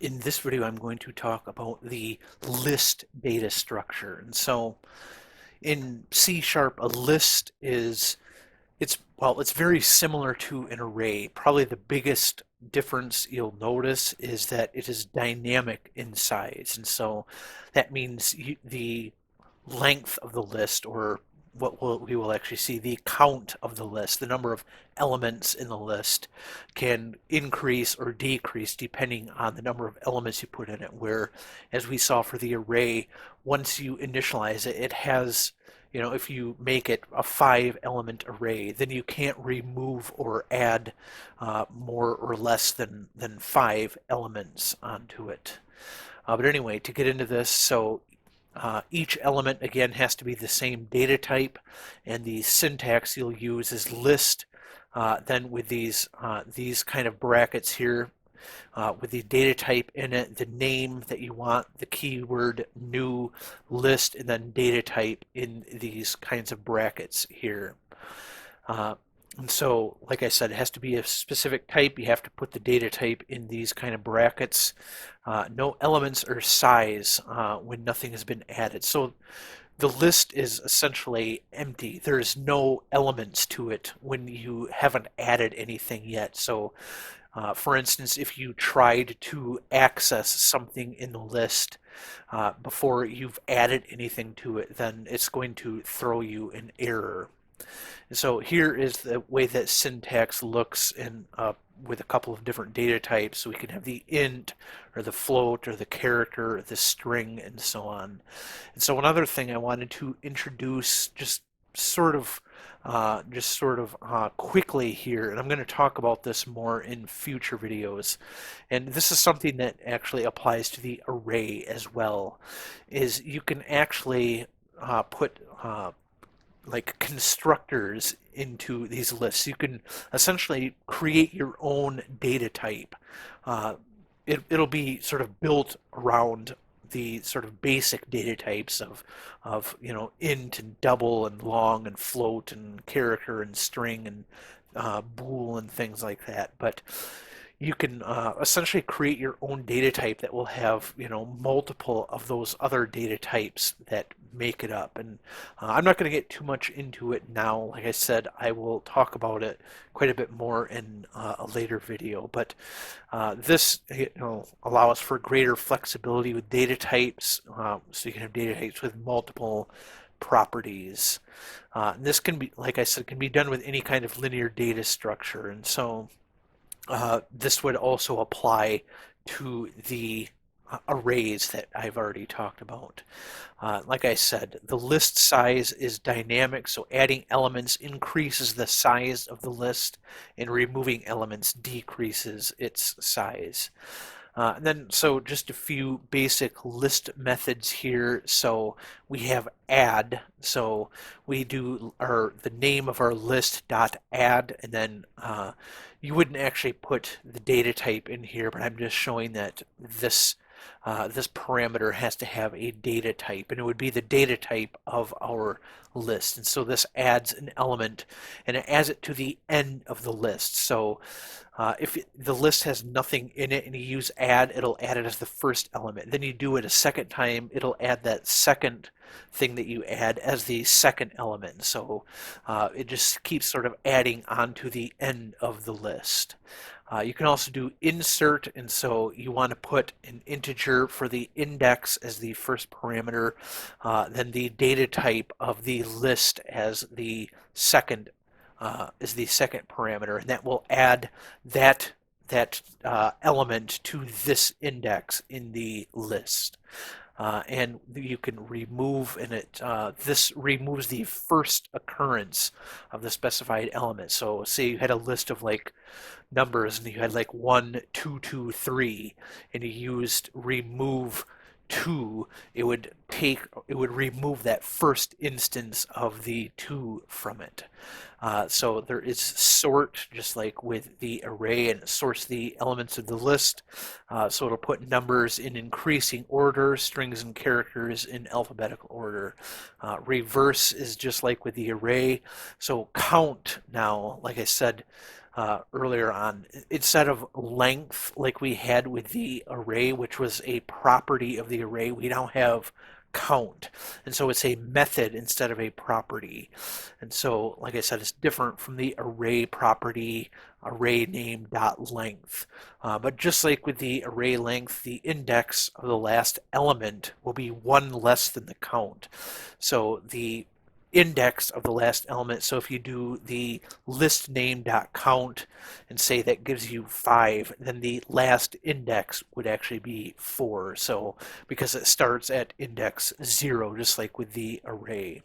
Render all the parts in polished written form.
In this video, I'm going to talk about the list data structure. And so in C Sharp, a list is, it's very similar to an array. Probably the biggest difference you'll notice is that it is dynamic in size. And so that means the length of the list, or we will actually see, the count of the list, the number of elements in the list, can increase or decrease depending on the number of elements you put in it. Where, as we saw for the array, once you initialize it, it has, if you make it a 5 element array, then you can't remove or add more or less than 5 elements onto it. But anyway, to get into this, so each element, again, has to be the same data type, and the syntax you'll use is list, then with these kind of brackets here, with the data type in it, the name that you want, the keyword new, list, and then data type in these kinds of brackets here. Uh, and so, like I said, it has to be a specific type. You have to put the data type in these kind of brackets. No elements or size when nothing has been added. So the list is essentially empty. There's no elements to it when you haven't added anything yet. So, for instance, if you tried to access something in the list before you've added anything to it, then it's going to throw you an error. And so here is the way that syntax looks in with a couple of different data types. So we can have the int, or the float, or the character, or the string, and so on. And so another thing I wanted to introduce, quickly here, and I'm going to talk about this more in future videos, and this is something that actually applies to the array as well, is you can actually put like constructors into these lists. You can essentially create your own data type. Uh, it'll be sort of built around the sort of basic data types of int and double and long and float and character and string and bool and things like that. But you can essentially create your own data type that will have, multiple of those other data types that make it up. And I'm not going to get too much into it now. Like I said, I will talk about it quite a bit more in a later video. But this, allows for greater flexibility with data types. So you can have data types with multiple properties. And this can be, like I said, can be done with any kind of linear data structure. And so this would also apply to the arrays that I've already talked about. Like I said, the list size is dynamic, so adding elements increases the size of the list, and removing elements decreases its size. And then, so just a few basic list methods here. So we have add. So we do the name of our list dot add, and then you wouldn't actually put the data type in here, but I'm just showing that this parameter has to have a data type, and it would be the data type of our list. And so this adds an element, and it adds it to the end of the list. So if the list has nothing in it and you use add, it'll add it as the first element. Then you do it a second time, it'll add that second thing that you add as the second element. So it just keeps sort of adding onto the end of the list. You can also do insert, and so you want to put an integer for the index as the first parameter, then the data type of the list as the second parameter, and that will add that element to this index in the list. And you can remove, and this removes the first occurrence of the specified element. So say you had a list of like numbers and you had like 1, 2, 2, 3, and you used remove 2, it would remove that first instance of the 2 from it. So there is sort, just like with the array, and it sorts the elements of the list. So it'll put numbers in increasing order, strings and characters in alphabetical order. Reverse is just like with the array. So count now, like I said, earlier on. Instead of length, like we had with the array, which was a property of the array, we now have count. And so it's a method instead of a property. And so, like I said, it's different from the array property, array name dot length. But just like with the array length, the index of the last element will be one less than the count. So the index of the last element. So if you do the list name dot count and say that gives you 5, then the last index would actually be 4. So because it starts at index 0, just like with the array.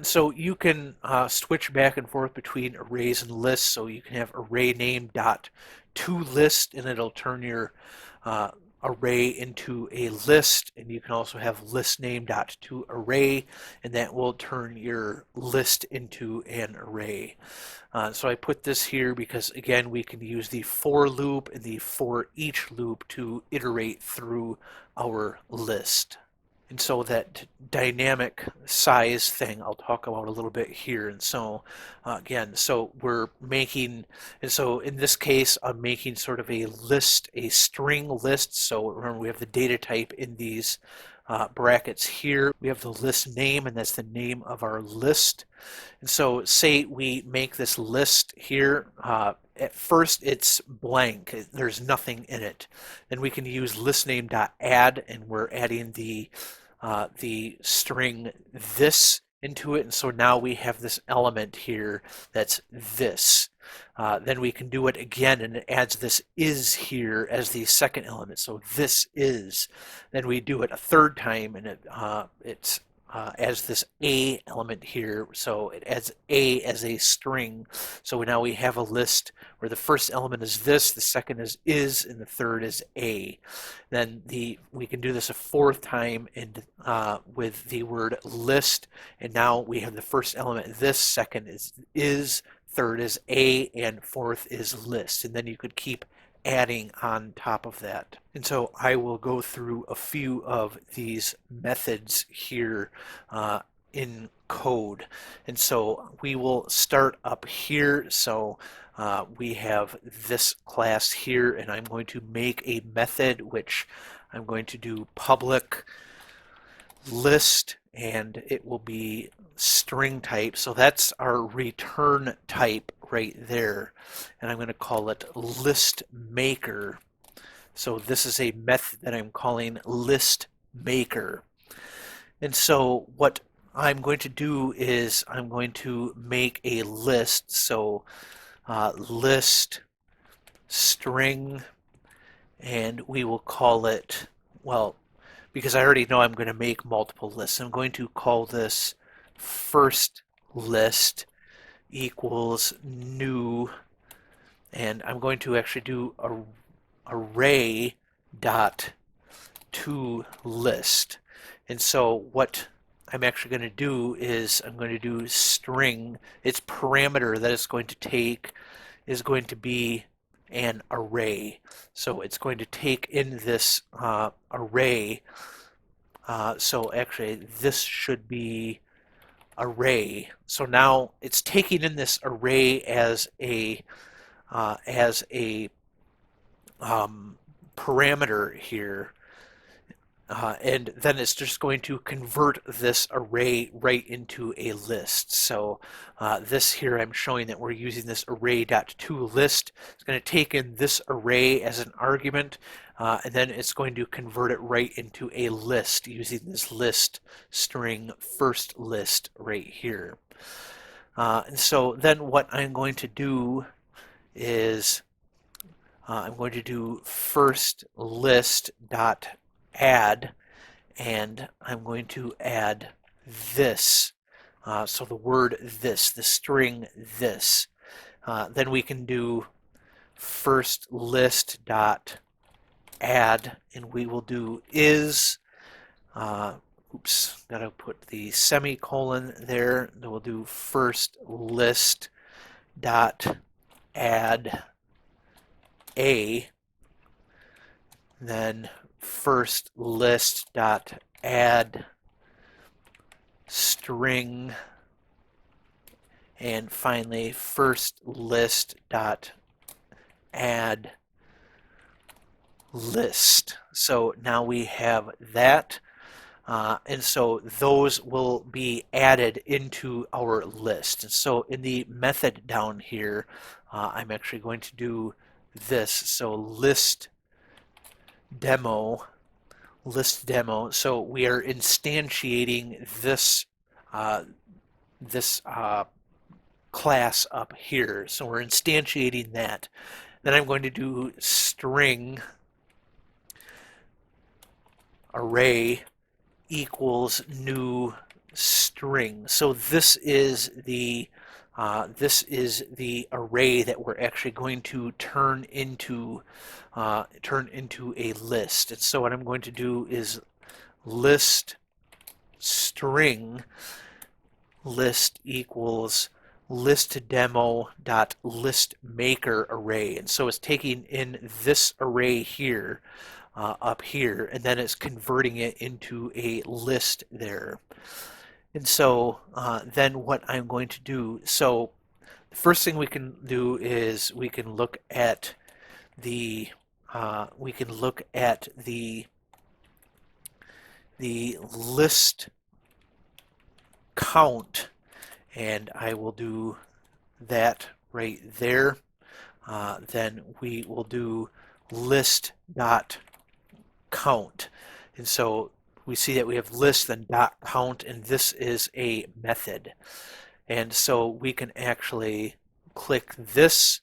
So you can switch back and forth between arrays and lists. So you can have array name dot to list, and it'll turn your array into a list, and you can also have list name dot to array, and that will turn your list into an array. So I put this here because, again, we can use the for loop and the for each loop to iterate through our list. And so that dynamic size thing I'll talk about a little bit here. And so again, so we're making, and so in this case, I'm making sort of a list, a string list. So remember, we have the data type in these brackets here. We have the list name, and that's the name of our list. And so say we make this list here. At first it's blank. There's nothing in it. Then we can use listName.add, and we're adding the string this into it. And so now we have this element here that's this. Then we can do it again, and it adds this is here as the second element. So this is. Then we do it a third time, and it's adds this a element here, so it adds a as a string. So now we have a list where the first element is this, the second is, and the third is a. Then we can do this a fourth time with the word list, and now we have the first element this, second is, third is a, and fourth is list. And then you could keep adding on top of that. And so I will go through a few of these methods here in code. And so we will start up here. So we have this class here, and I'm going to make a method which I'm going to do public list, and it will be string type. So that's our return type right there, and I'm going to call it list maker. So this is a method that I'm calling list maker. And so what I'm going to do is I'm going to make a list. So list string, and we will call it, well, because I already know I'm going to make multiple lists, I'm going to call this first list equals new, and I'm going to actually do array dot to list. And so what I'm actually going to do is I'm going to do string. Its parameter that it's going to take is going to be an array. So it's going to take in this array. So actually this should be array. So now it's taking in this array as a parameter here. And then it's just going to convert this array right into a list. So this here I'm showing that we're using this array.toList. It's going to take in this array as an argument, and then it's going to convert it right into a list using this list string first list right here. And so then what I'm going to do is I'm going to do first list dot add, and I'm going to add this. So the word this, the string this. Then we can do first list dot add, and we will do is. Oops, gotta put the semicolon there. Then we'll do first list dot add a. Then first list dot add string, and finally first list dot add list. So now we have that. And so those will be added into our list. And so in the method down here, I'm actually going to do this. So demo, list demo. So we are instantiating uh, this class up here. So we're instantiating that. Then I'm going to do string array equals new string. So this is the array that we're actually going to turn into a list. And so what I'm going to do is list string list equals list demo dot list maker array. And so it's taking in this array here up here, and then it's converting it into a list there. And so then what I'm going to do, so the first thing we can do is we can look at the list count, and I will do that right there. Then we will do list dot count. And so we see that we have list then dot count, and this is a method. And so we can actually click this.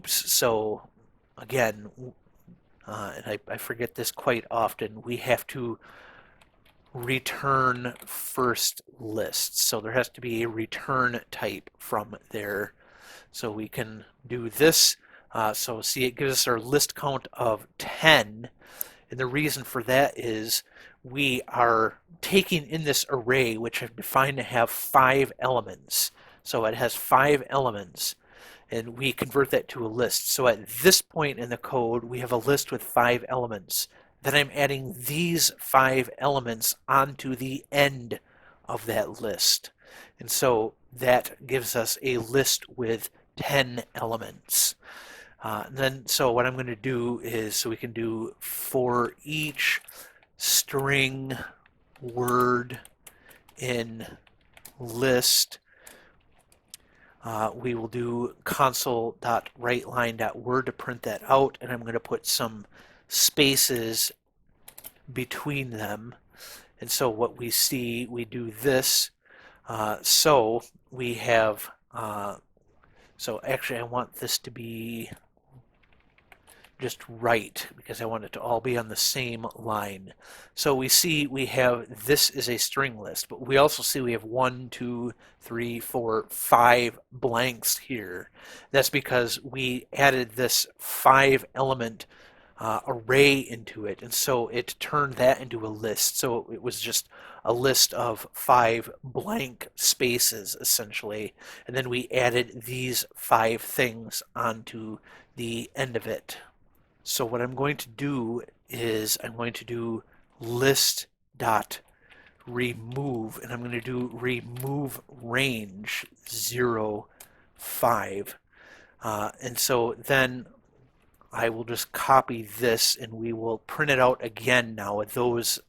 So again, and I forget this quite often, we have to return first list. So there has to be a return type from there. So we can do this. So see, it gives us our list count of 10. And the reason for that is we are taking in this array, which I've defined to have 5 elements. So it has 5 elements, and we convert that to a list. So at this point in the code, we have a list with 5 elements. Then I'm adding these 5 elements onto the end of that list. And so that gives us a list with 10 elements. So what I'm going to do is, so we can do for each string word in list, we will do console.writeLine.word to print that out, and I'm going to put some spaces between them. And so what we see, we do this. So we have, so actually I want this to be just right, because I want it to all be on the same line. So we see we have, this is a string list, but we also see we have 1, 2, 3, 4, 5 blanks here. That's because we added this 5 element array into it, and so it turned that into a list. So it was just a list of 5 blank spaces essentially, and then we added these 5 things onto the end of it. So what I'm going to do is I'm going to do list dot remove, and I'm going to do remove range 0, 5. And so then I will just copy this, and we will print it out again now with those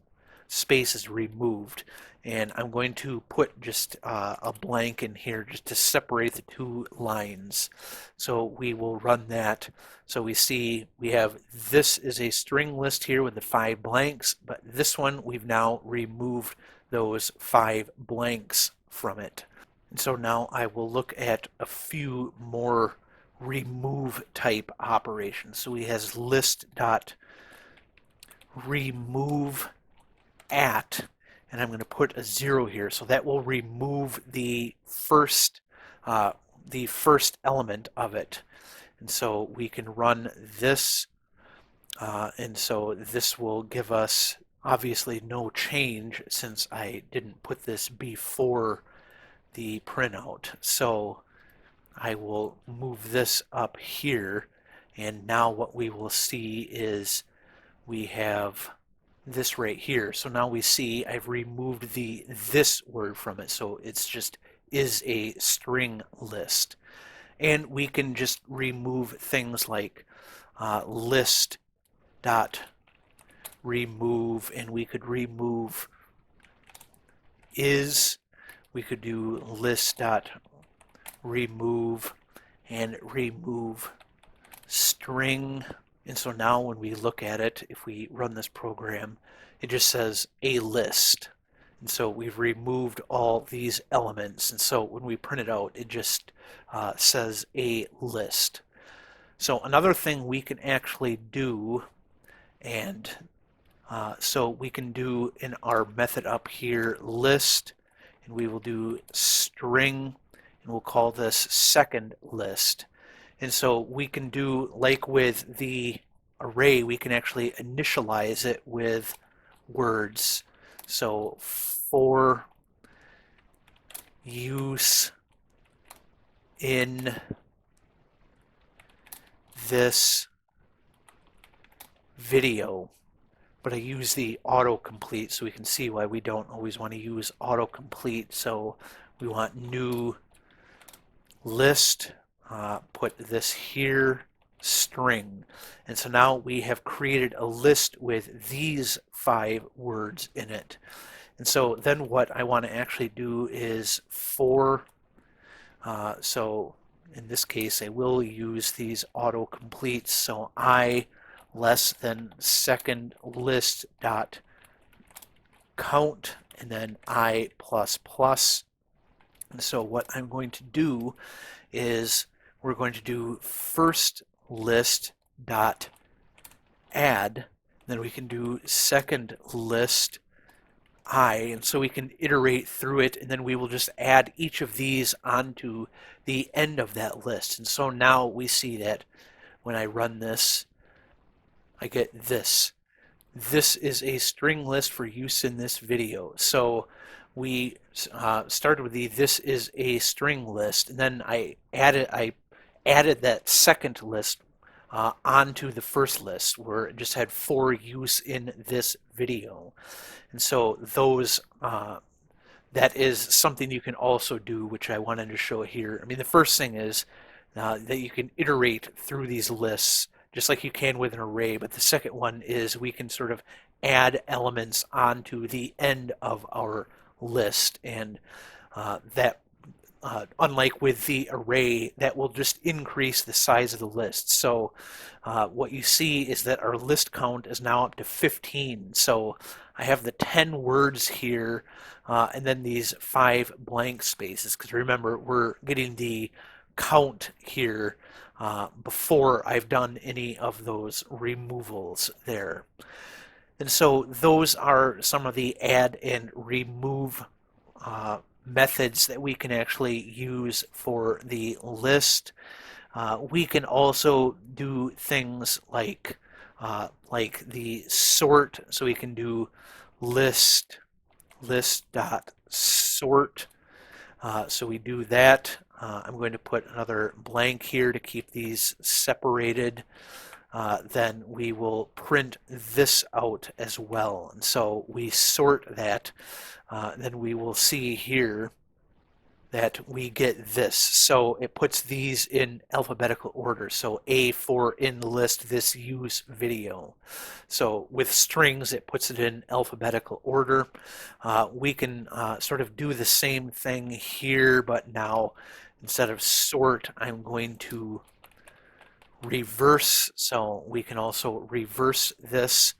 spaces removed. And I'm going to put just a blank in here just to separate the 2 lines. So we will run that. So we see we have, this is a string list here with the 5 blanks, but this one we've now removed those 5 blanks from it. And so now I will look at a few more remove type operations. So we has list dot remove at, and I'm going to put a 0 here, so that will remove the first element of it. And so we can run this, and so this will give us obviously no change since I didn't put this before the printout. So I will move this up here, and now what we will see is we have this right here. So now we see I've removed the this word from it, so it's just is a string list. And we can just remove things like list dot remove, and we could remove is. We could do list dot remove and remove string. And so now when we look at it, if we run this program, it just says a list. And so we've removed all these elements. And so when we print it out, it just says a list. So another thing we can actually do, and so we can do in our method up here, list, and we will do string, and we'll call this second list. And so we can do, like with the array, we can actually initialize it with words. So for use in this video, but I use the autocomplete so we can see why we don't always want to use autocomplete. So we want new list, put this here, string. And so now we have created a list with these 5 words in it. And so then what I want to actually do is for, so in this case I will use these autocompletes. So I less than second list dot count, and then I plus plus. And so what I'm going to do is we're going to do first list dot add, then we can do second list I, and so we can iterate through it, and then we will just add each of these onto the end of that list. And so now we see that when I run this, I get this. This is a string list for use in this video. So we started with the this is a string list, and then I added that second list onto the first list where it just had for use in this video. And so those that is something you can also do, which I wanted to show here. I mean, the first thing is that you can iterate through these lists just like you can with an array, but the second one is we can sort of add elements onto the end of our list, and that unlike with the array, that will just increase the size of the list. So what you see is that our list count is now up to 15. So I have the 10 words here, and then these 5 blank spaces, because remember, we're getting the count here before I've done any of those removals there. And so those are some of the add and remove methods that we can actually use for the list. We can also do things like the sort, so we can do list dot sort. So we do that. I'm going to put another blank here to keep these separated. Then we will print this out as well. And so we sort that. Then we will see here that we get this. So it puts these in alphabetical order. So A for in list this use video. So with strings, it puts it in alphabetical order. We can sort of do the same thing here, but now instead of sort, I'm going to reverse. So we can also reverse this.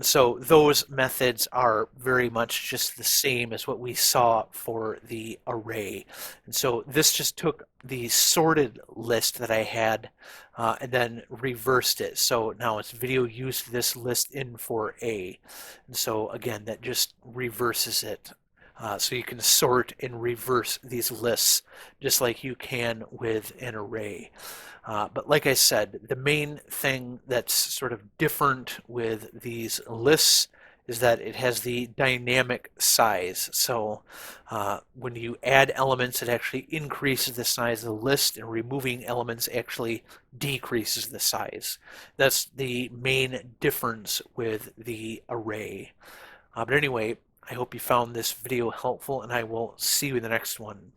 So those methods are very much just the same as what we saw for the array. And so this just took the sorted list that I had and then reversed it. So now it's video use this list in for A. And so again, that just reverses it. So you can sort and reverse these lists just like you can with an array. But like I said, the main thing that's sort of different with these lists is that it has the dynamic size. So when you add elements, it actually increases the size of the list, and removing elements actually decreases the size. That's the main difference with the array. But anyway, I hope you found this video helpful, and I will see you in the next one.